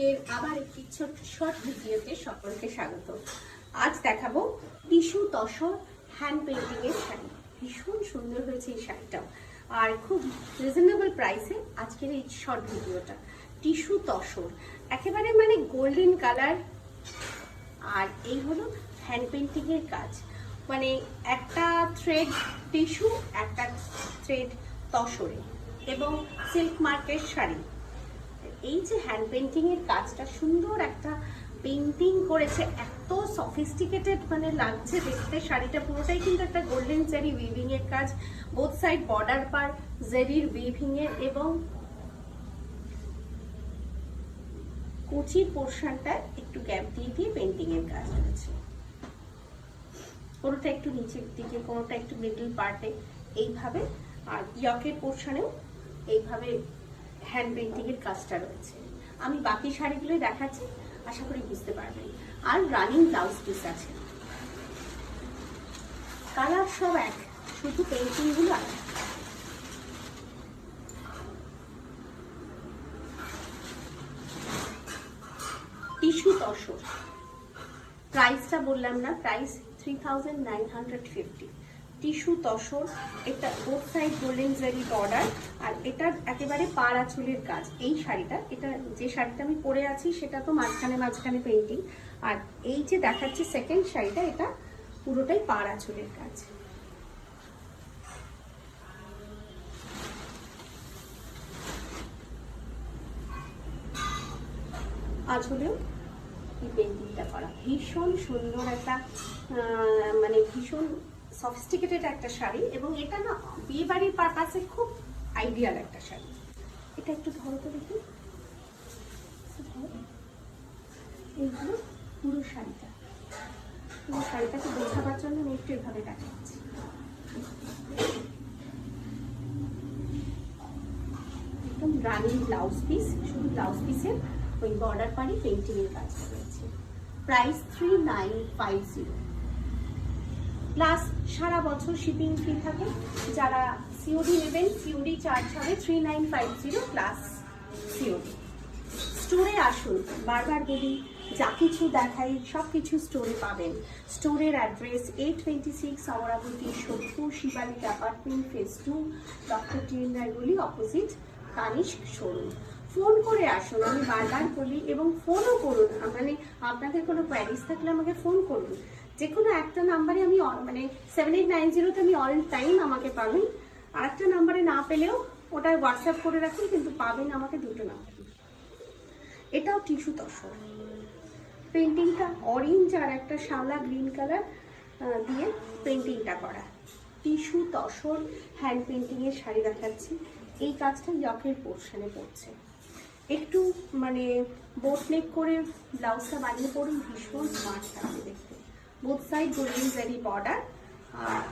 আজকের আবার একটি ছোট্ট শর্ট ভিডিওতে সকলকে স্বাগত। আজ দেখাবো টিস্যু তসর হ্যান্ড পেইন্টিং এর শাড়ি। ভীষণ সুন্দর হয়েছে এই শাড়িটাও, আর খুব রিজনেবল প্রাইসে আজকের এই শর্ট ভিডিওটা। টিস্যু তসর একেবারে মানে গোল্ডেন কালার, আর এই হলো হ্যান্ড পেইন্টিং এর কাজ। মানে একটা থ্রেড টিস্যু, একটা থ্রেড তসরে, এবং সিল্ক মার্কের শাড়ি। এই যে হ্যান্ড পেইন্টিং এর কাজটা, সুন্দর একটা পেইন্টিং করেছে, এত সফিস্টিকেটেড মানে লাগছে দেখতে। শাড়িটা পুরোটাই কিন্তু একটা গোল্ডেন জেরি উইভিং এর কাজ, বোথ সাইড বর্ডার পার জেরির উইভিং এর, এবং কুচির পোর্শনটা একটু গ্যাপ দিয়ে দিয়ে পেইন্টিং এর কাজ রয়েছে। কোনোটা একটু নিচের দিকে, কোনোটা একটু মিডল পার্টে এইভাবে, আর ইয়কের পোর্শনেও এইভাবে হ্যান্ড পেইন্টিং এর কাজটা রয়েছে। আমি বাকি শাড়িগুলো দেখাচ্ছি, আশা করি বুঝতে পারবেন। আর রানিং ব্লাউজ পিস আছে, কালার সব এক, শুধু পেইন্টিং গুলো আলাদা। টিস্যু তসর প্রাইসটা বললাম না, প্রাইস 3950। টিস্যু তসর, এটা বোথ সাইড গোল্ডেন জারি বর্ডার, আর এটা একেবারে পাড় আঁচলের কাজ। এই শাড়িটা, এটা যে শাড়িটা আমি পরে আছি সেটা তো মাঝখানে মাঝখানে পেইন্টিং, আর এই যে দেখাচ্ছি সেকেন্ড শাড়িটা, এটা পুরোটাই পাড় আঁচলের কাজ। আঁচলেও এই পেইন্টিংটা করা, ভীষণ সুন্দর একটা মানে ভীষণ সফিস্টিকেটেড একটা শাড়ি, এবং এটা না বিয়ে বাড়ির পারপাসে খুব আইডিয়াল একটা শাড়ি। এটা একটু ধরো তো দেখি, এইগুলো পুরো শাড়িটা, পুরো শাড়িটাকে বোঝাবার জন্য আমি একটু এভাবে দেখাচ্ছি। একদম রানিং ব্লাউজ পিস, শুধু ব্লাউজ পিসের ওই বর্ডার পাড়ি পেইন্টিং এর কাজ রয়েছে। প্রাইস 3950, প্লাস সারা বছর শিপিং ফ্রি থাকে। যারা সিওডি নেবেন, সিওডি চার্জ হবে 3950 প্লাস সিওডি। স্টোরে আসুন, বারবার বলি, যা কিছু দেখাই সব কিছু স্টোরে পাবেন। স্টোরের অ্যাড্রেস 826 অমরাবতী সত্তু Shivalik apartment, phase 2, doctor TN রায়গুলি, অপোজিট তানিস্ক শোরুম। ফোন করে আসুন, আমি বারবার বলি, এবং ফোনও করুন। মানে আপনাদের কোনো কোয়ারিজ থাকলে আমাকে ফোন করুন। যে কোনো একটা নাম্বারে আমি মানে 7890-তে আমি অল টাইম আমাকে পাবেন। আর একটা নাম্বারে না পেলেও ওটা হোয়াটসঅ্যাপ করে রাখুন, কিন্তু পাবেন আমাকে দুটো নাম্বার। এটাও টিস্যু তসর, পেইন্টিংটা অরেঞ্জ আর একটা শ্যাওলা গ্রিন কালার দিয়ে পেইন্টিংটা করা। টিস্যু তসর হ্যান্ড পেইন্টিং এর শাড়ি দেখাচ্ছি। এই কাজটা ইয়কের পোর্শনে পড়ছে, একটু মানে বোট নেক করে ব্লাউজটা বানিয়ে পড়ুন, ভীষণ স্মার্ট থাকবে দেখতে। বোথ সাইড গোল্ডেন জারি বর্ডার আর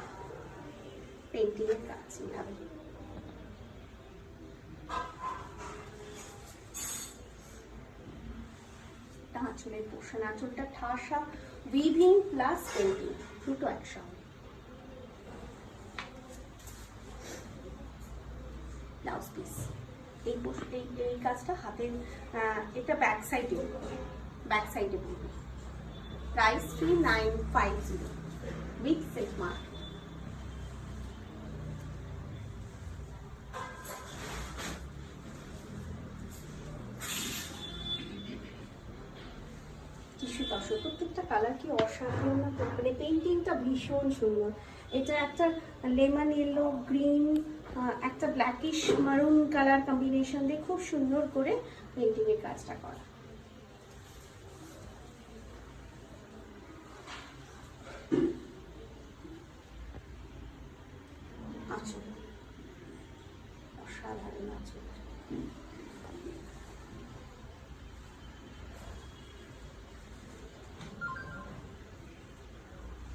পেইন্টিং এর কাজ এইভাবে। আঁচলের পোর্শন, আঁচলটা ঠাসা উইভিং প্লাস পেইন্টিং দুটো একসঙ্গে। ব্লাউজ পিস, এই কাজটা হাতের, এটা ব্যাক সাইডে, ব্যাক সাইডে পড়বে। Price 3950 with silk mark. Tissue tussar, প্রত্যেকটা কালার কি অসাধারণ না, মানে পেইন্টিংটা ভীষণ সুন্দর। এটা একটা লেমন ইয়েলো, গ্রিন, একটা ব্ল্যাকিশ মারুন কালার কম্বিনেশন দিয়ে খুব সুন্দর করে পেইন্টিং এর কাজটা করা। আঁচল অসাধারণ, আঁচল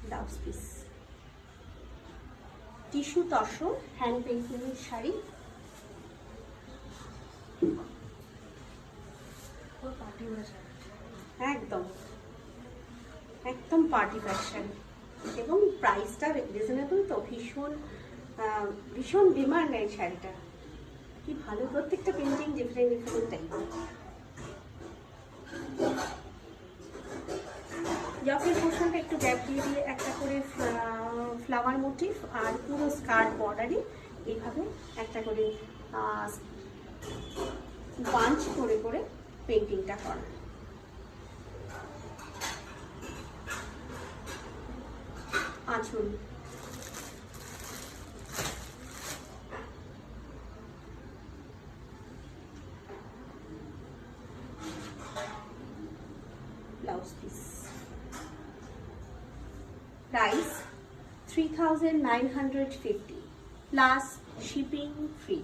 blouse piece. Tissue tussar hand painting এর শাড়ি, একদম একদম পার্টি ওয়্যার শাড়ি, এবং প্রাইসটা রিজনেবল তো, ভীষণ ভীষণ ডিমান্ড এই শাড়িটা। কি ভালো, প্রত্যেকটা পেইন্টিং ডিফারেন্ট ডিফারেন্ট টাইপ। ইয়কের পোর্শনটা একটু গ্যাপ দিয়ে দিয়ে একটা করে ফ্লাওয়ার মোটিভ, আর পুরো স্কার্ট বর্ডারে এইভাবে একটা করে বাঞ্চ করে করে পেন্টিংটা করা। আঁচল, blouse piece. Price 3950 plus shipping free.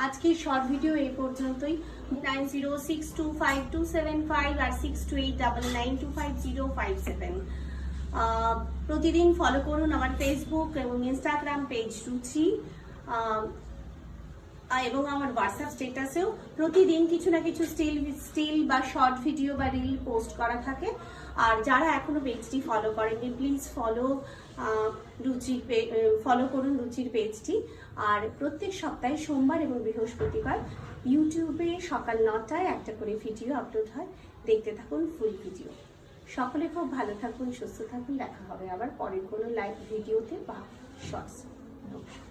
আজকের শর্ট ভিডিও এই পর্যন্তই। 90625275 আর 6289925057। প্রতিদিন ফলো করুন আমার ফেসবুক এবং ইনস্টাগ্রাম পেজ রুচি, এবং আমার হোয়াটসঅ্যাপ স্টেটাসেও প্রতিদিন কিছু না কিছু স্টিল বা শর্ট ভিডিও বা রিল পোস্ট করা থাকে। আর যারা এখনো পেজটি ফলো করেননি, প্লিজ ফলো করুন রুচির পেজটি। আর প্রত্যেক সপ্তাহে সোমবার এবং বৃহস্পতিবার ইউটিউবে সকাল 9টায় একটা করে ভিডিও আপলোড হয়, দেখতে থাকুন ফুল ভিডিও। সকলে খুব ভালো থাকুন, সুস্থ থাকুন। দেখা হবে আবার পরের কোনো লাইভ ভিডিওতে বা শর্টস। নমস্কার।